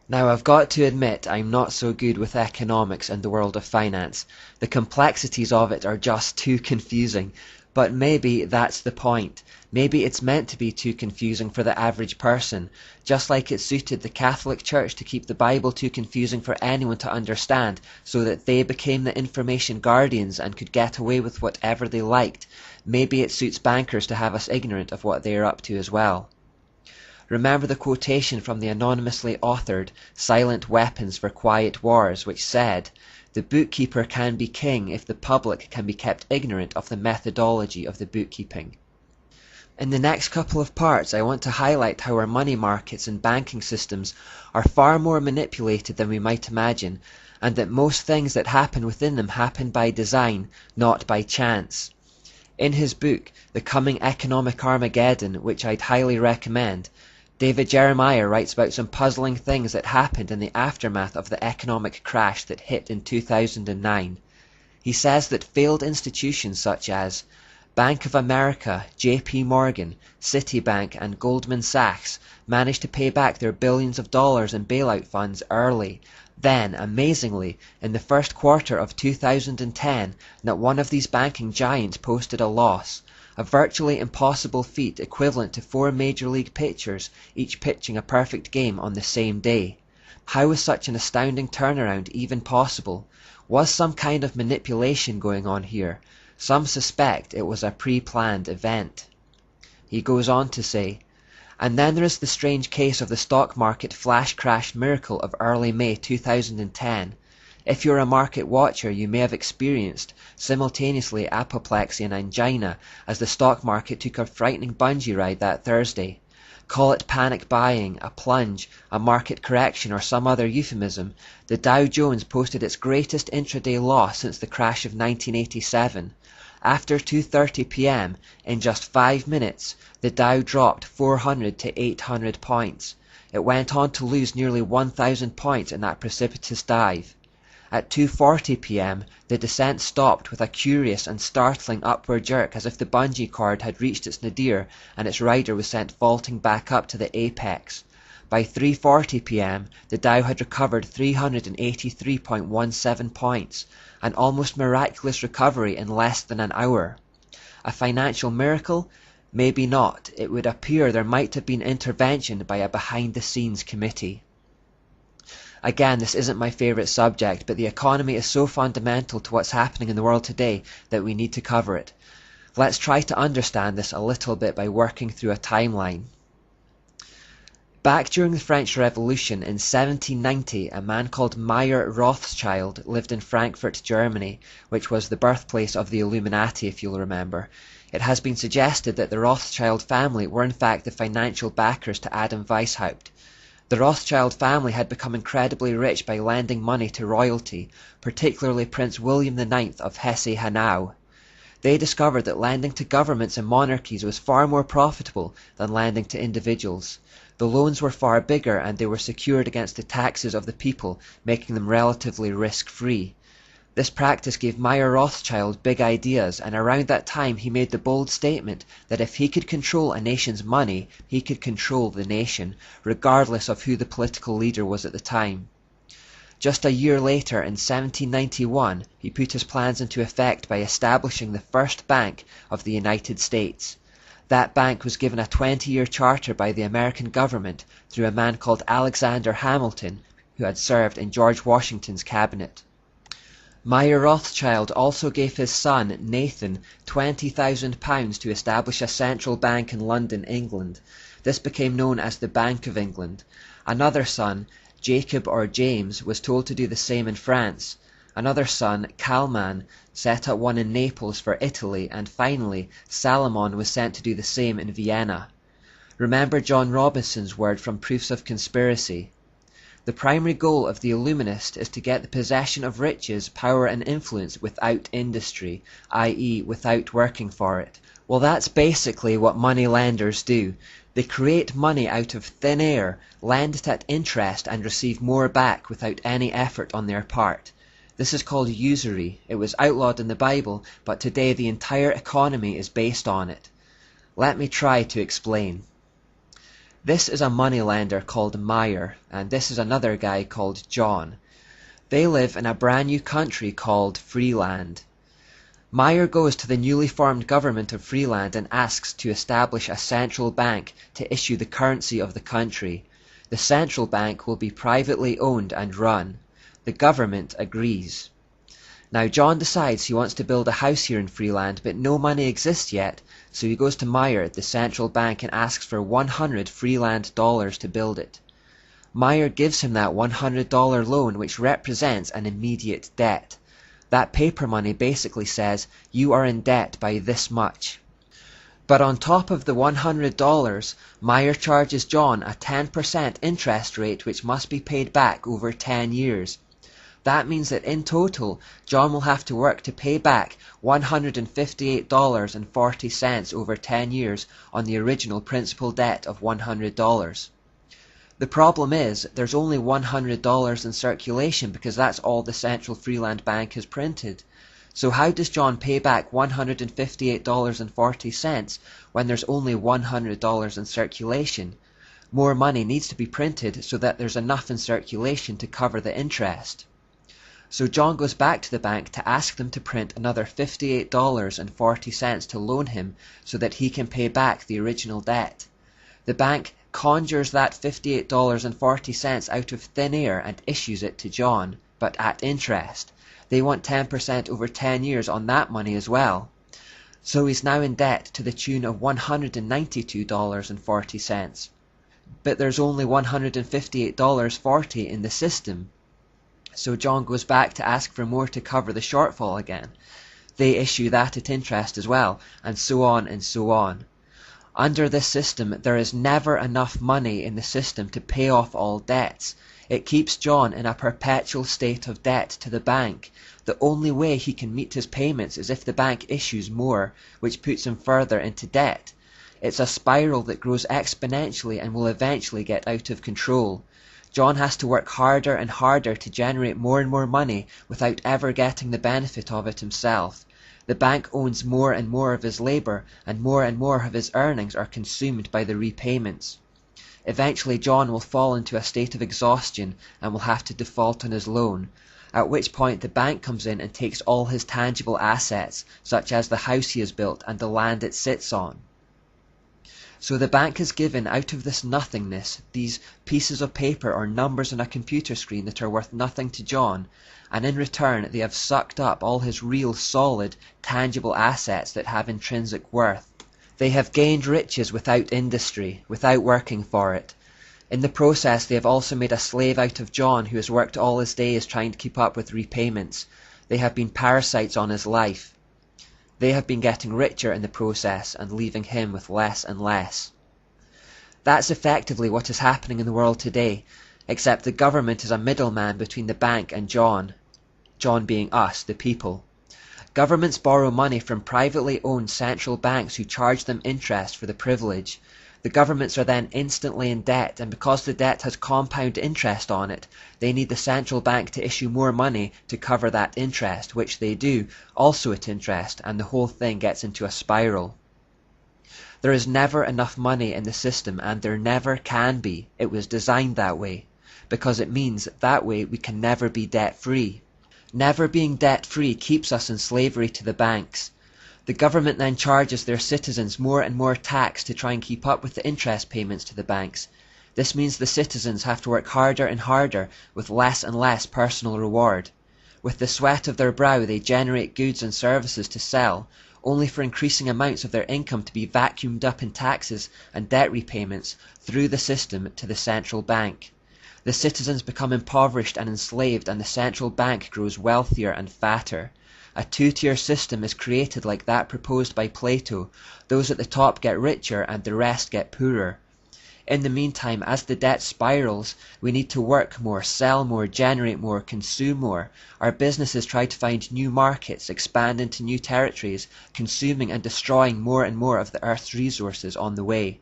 Now I've got to admit I'm not so good with economics and the world of finance. The complexities of it are just too confusing. But maybe that's the point. Maybe it's meant to be too confusing for the average person, just like it suited the Catholic Church to keep the Bible too confusing for anyone to understand, so that they became the information guardians and could get away with whatever they liked. Maybe it suits bankers to have us ignorant of what they are up to as well. Remember the quotation from the anonymously authored Silent Weapons for Quiet Wars, which said, "The bookkeeper can be king if the public can be kept ignorant of the methodology of the bookkeeping." In the next couple of parts, I want to highlight how our money markets and banking systems are far more manipulated than we might imagine, and that most things that happen within them happen by design, not by chance. In his book, The Coming Economic Armageddon, which I'd highly recommend, David Jeremiah writes about some puzzling things that happened in the aftermath of the economic crash that hit in 2009. He says that failed institutions such as Bank of America, JP Morgan, Citibank, and Goldman-Sachs managed to pay back their billions of dollars in bailout funds early. Then, amazingly, in the first quarter of 2010, not one of these banking giants posted a loss, a virtually impossible feat equivalent to 4 Major League pitchers, each pitching a perfect game on the same day. How was such an astounding turnaround even possible? Was some kind of manipulation going on here? Some suspect it was a pre-planned event. He goes on to say, and then there is the strange case of the stock market flash crash miracle of early May 2010. If you're a market watcher, you may have experienced simultaneously apoplexy and angina as the stock market took a frightening bungee ride that Thursday. Call it panic buying, a plunge, a market correction, or some other euphemism, the Dow Jones posted its greatest intraday loss since the crash of 1987. After 2:30 p.m., in just 5 minutes, the Dow dropped 400 to 800 points. It went on to lose nearly 1,000 points in that precipitous dive. At 2:40 p.m., the descent stopped with a curious and startling upward jerk, as if the bungee cord had reached its nadir and its rider was sent vaulting back up to the apex. By 3:40 p.m., the Dow had recovered 383.17 points, an almost miraculous recovery in less than an hour. A financial miracle? Maybe not. It would appear there might have been intervention by a behind-the-scenes committee. Again, this isn't my favorite subject, but the economy is so fundamental to what's happening in the world today that we need to cover it. Let's try to understand this a little bit by working through a timeline. Back during the French Revolution in 1790, a man called Mayer Rothschild lived in Frankfurt, Germany, which was the birthplace of the Illuminati, if you'll remember. It has been suggested that the Rothschild family were in fact the financial backers to Adam Weishaupt. The Rothschild family had become incredibly rich by lending money to royalty, particularly Prince William IX of Hesse-Hanau. They discovered that lending to governments and monarchies was far more profitable than lending to individuals. The loans were far bigger and they were secured against the taxes of the people, making them relatively risk-free. This practice gave Mayer Rothschild big ideas, and around that time he made the bold statement that if he could control a nation's money, he could control the nation, regardless of who the political leader was at the time. Just a year later, in 1791, he put his plans into effect by establishing the first bank of the United States. That bank was given a 20-year charter by the American government through a man called Alexander Hamilton, who had served in George Washington's cabinet. Mayer Rothschild also gave his son, Nathan, £20,000 to establish a central bank in London, England. This became known as the Bank of England. Another son, Jacob or James, was told to do the same in France. Another son, Kalman, set up one in Naples for Italy, and finally, Salomon was sent to do the same in Vienna. Remember John Robinson's word from Proofs of Conspiracy. The primary goal of the Illuminist is to get the possession of riches, power and influence without industry, i.e. without working for it. Well, that's basically what money lenders do. They create money out of thin air, lend it at interest and receive more back without any effort on their part. This is called usury. It was outlawed in the Bible, but today the entire economy is based on it. Let me try to explain. This is a moneylender called Meyer, and this is another guy called John. They live in a brand new country called Freeland. Meyer goes to the newly formed government of Freeland and asks to establish a central bank to issue the currency of the country. The central bank will be privately owned and run. The government agrees. Now John decides he wants to build a house here in Freeland, but no money exists yet, so he goes to Meyer, the central bank, and asks for 100 Freeland dollars to build it. Meyer gives him that $100 loan, which represents an immediate debt. That paper money basically says, you are in debt by this much. But on top of the $100, Meyer charges John a 10% interest rate which must be paid back over 10 years. That means that in total, John will have to work to pay back $158.40 over 10 years on the original principal debt of $100. The problem is, there's only $100 in circulation because that's all the Central Freeland Bank has printed. So how does John pay back $158.40 when there's only $100 in circulation? More money needs to be printed so that there's enough in circulation to cover the interest. So John goes back to the bank to ask them to print another $58.40 to loan him so that he can pay back the original debt. The bank conjures that $58.40 out of thin air and issues it to John, but at interest. They want 10% over 10 years on that money as well. So he's now in debt to the tune of $192.40. But there's only $158.40 in the system. So John goes back to ask for more to cover the shortfall again. They issue that at interest as well, and so on and so on. Under this system, there is never enough money in the system to pay off all debts. It keeps John in a perpetual state of debt to the bank. The only way he can meet his payments is if the bank issues more, which puts him further into debt. It's a spiral that grows exponentially and will eventually get out of control. John has to work harder and harder to generate more and more money without ever getting the benefit of it himself. The bank owns more and more of his labor, and more of his earnings are consumed by the repayments. Eventually John will fall into a state of exhaustion and will have to default on his loan, at which point the bank comes in and takes all his tangible assets, such as the house he has built and the land it sits on. So the bank has given out of this nothingness these pieces of paper or numbers on a computer screen that are worth nothing to John, and in return they have sucked up all his real, solid, tangible assets that have intrinsic worth. They have gained riches without industry, without working for it. In the process they have also made a slave out of John, who has worked all his days trying to keep up with repayments. They have been parasites on his life. They have been getting richer in the process and leaving him with less and less. That's effectively what is happening in the world today, except the government is a middleman between the bank and John. John being us, the people. Governments borrow money from privately owned central banks who charge them interest for the privilege. The governments are then instantly in debt, and because the debt has compound interest on it, they need the central bank to issue more money to cover that interest, which they do, also at interest, and the whole thing gets into a spiral. There is never enough money in the system, and there never can be. It was designed that way, because it means that way we can never be debt-free. Never being debt-free keeps us in slavery to the banks. The government then charges their citizens more and more tax to try and keep up with the interest payments to the banks. This means the citizens have to work harder and harder with less and less personal reward. With the sweat of their brow they generate goods and services to sell, only for increasing amounts of their income to be vacuumed up in taxes and debt repayments through the system to the central bank. The citizens become impoverished and enslaved, and the central bank grows wealthier and fatter. A two-tier system is created like that proposed by Plato. Those at the top get richer and the rest get poorer. In the meantime, as the debt spirals, we need to work more, sell more, generate more, consume more. Our businesses try to find new markets, expand into new territories, consuming and destroying more and more of the earth's resources on the way.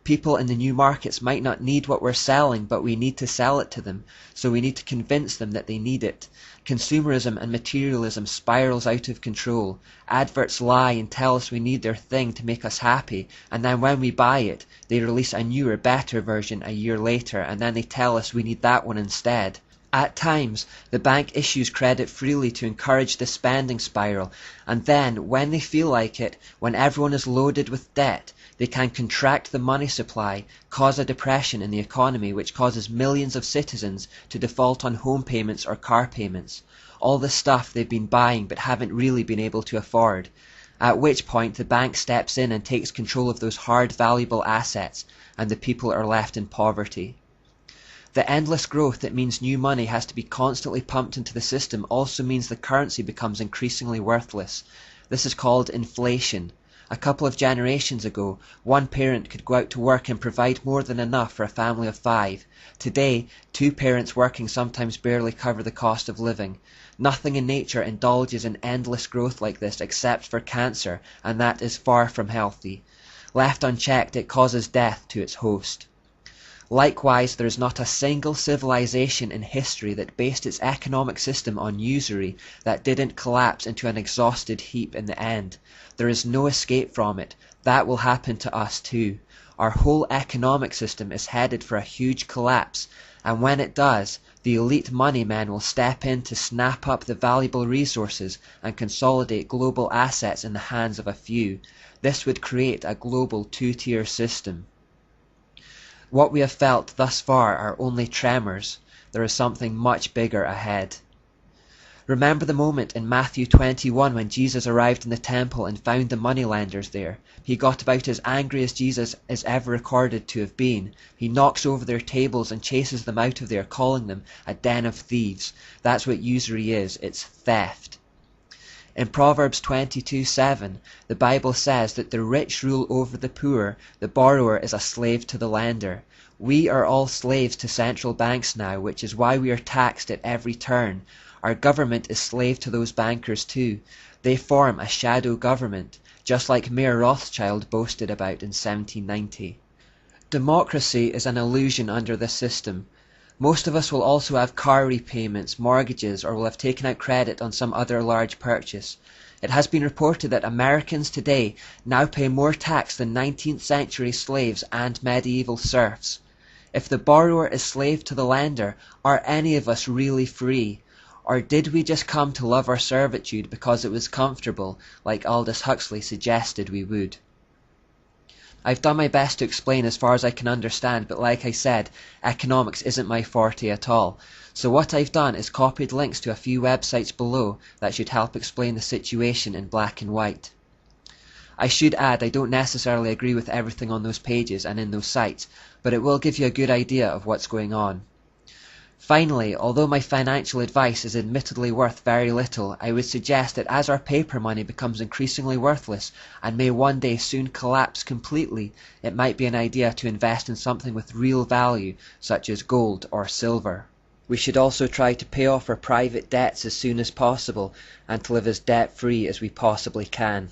People in the new markets might not need what we're selling, but we need to sell it to them, so we need to convince them that they need it. Consumerism and materialism spirals out of control. Adverts lie and tell us we need their thing to make us happy, and then when we buy it, they release a newer, better version a year later, and then they tell us we need that one instead. At times, the bank issues credit freely to encourage the spending spiral, and then, when they feel like it, when everyone is loaded with debt, they can contract the money supply, cause a depression in the economy which causes millions of citizens to default on home payments or car payments, all the stuff they've been buying but haven't really been able to afford, at which point the bank steps in and takes control of those hard, valuable assets, and the people are left in poverty. The endless growth that means new money has to be constantly pumped into the system also means the currency becomes increasingly worthless. This is called inflation. A couple of generations ago, one parent could go out to work and provide more than enough for a family of 5. Today, 2 parents working sometimes barely cover the cost of living. Nothing in nature indulges in endless growth like this except for cancer, and that is far from healthy. Left unchecked, it causes death to its host. Likewise, there is not a single civilization in history that based its economic system on usury that didn't collapse into an exhausted heap in the end. There is no escape from it. That will happen to us too. Our whole economic system is headed for a huge collapse, and when it does, the elite money men will step in to snap up the valuable resources and consolidate global assets in the hands of a few. This would create a global 2-tier system. What we have felt thus far are only tremors. There is something much bigger ahead. Remember the moment in Matthew 21 when Jesus arrived in the temple and found the moneylenders there. He got about as angry as Jesus is ever recorded to have been. He knocks over their tables and chases them out of there, calling them a den of thieves. That's what usury is. It's theft. In Proverbs 22:7, the Bible says that the rich rule over the poor, the borrower is a slave to the lender. We are all slaves to central banks now, which is why we are taxed at every turn. Our government is slave to those bankers too. They form a shadow government, just like Mayor Rothschild boasted about in 1790. Democracy is an illusion under this system. Most of us will also have car repayments, mortgages, or will have taken out credit on some other large purchase. It has been reported that Americans today now pay more tax than 19th century slaves and medieval serfs. If the borrower is slave to the lender, are any of us really free? Or did we just come to love our servitude because it was comfortable, like Aldous Huxley suggested we would? I've done my best to explain as far as I can understand, but like I said, economics isn't my forte at all. So what I've done is copied links to a few websites below that should help explain the situation in black and white. I should add I don't necessarily agree with everything on those pages and in those sites, but it will give you a good idea of what's going on. Finally, although my financial advice is admittedly worth very little, I would suggest that as our paper money becomes increasingly worthless and may one day soon collapse completely, it might be an idea to invest in something with real value, such as gold or silver. We should also try to pay off our private debts as soon as possible and to live as debt-free as we possibly can.